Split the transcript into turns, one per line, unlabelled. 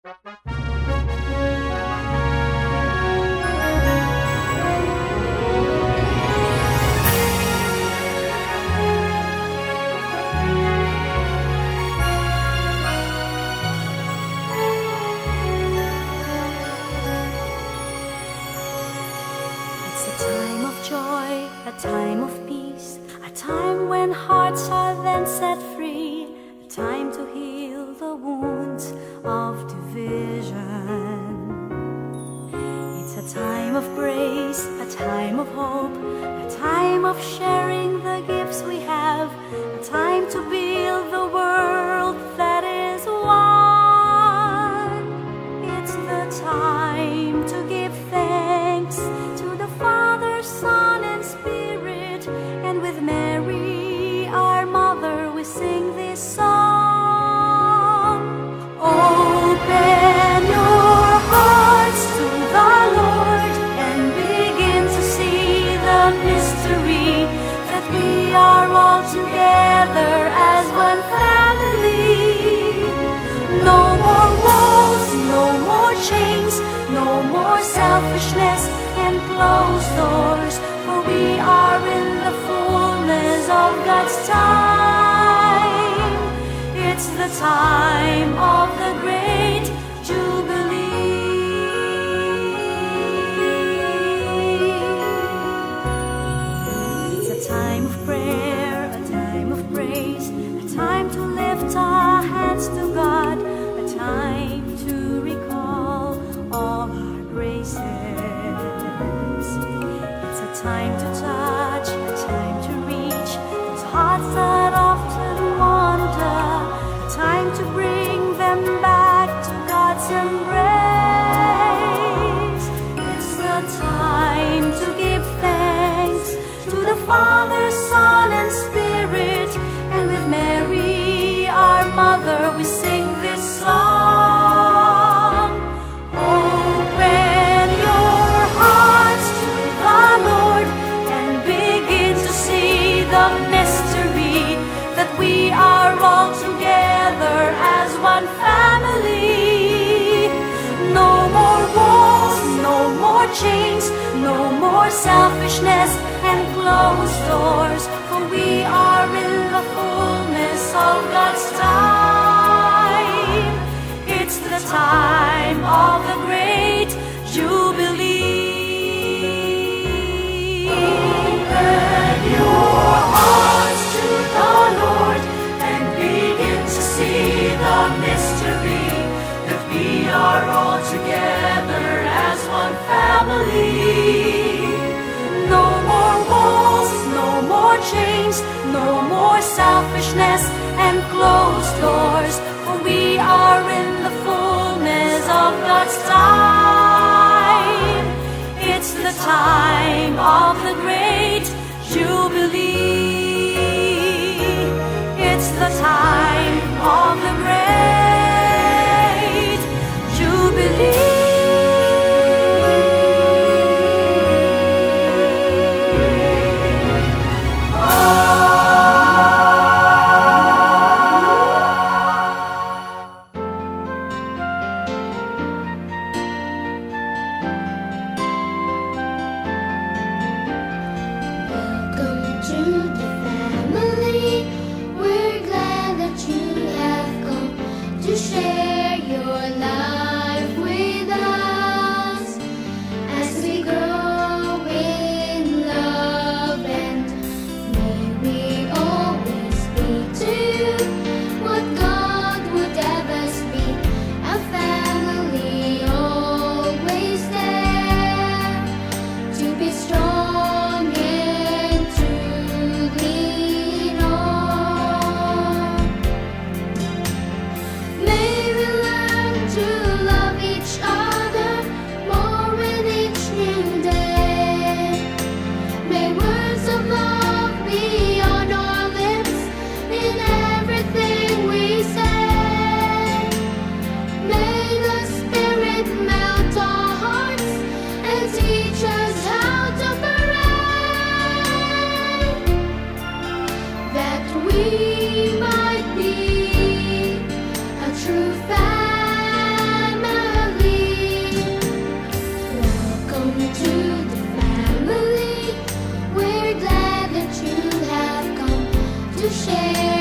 It's a time of joy, a time of peace, a time when hearts are then set free, a time to heal the wounds of division. It's a time of grace, a time of hope, a time of sharing the gifts we have, a time to build the world that is one. It's the time to give thanks to the Father, Son, and Spirit, and with Mary, our Mother, we sing this song. Open your hearts to the Lord and begin to see the mystery that we are all together as one family. No more walls, no more chains, no more selfishness and closed doors, for we are in the fullness of God's time. It's the time of the great Jubilee. It's a time of prayer, a time of praise, a time to lift our hands to God, a time to recall all our graces. It's a time to touch, a time to reach those hearts that often wander, a time to bring them back to God's embrace. It's the time to give thanks to the Father, Son, and Spirit, and with Mary, our Mother, we sing this song. Open your hearts to the Lord and begin to see the mystery that we are all together as one family. No more walls, no more chains, no more selfishness and closed doors, for we are in the fullness of God's time. It's the time of the great Jubilee. Open your hearts to the Lord and begin to see the mystery that we are all together as one family. No more walls, no more chains, no more selfishness and closed doors, for we are in the fullness of God's time. It's the time of the great Jubilee. It's the time of the great Jubilee.
Welcome to the family. We're glad that you have share.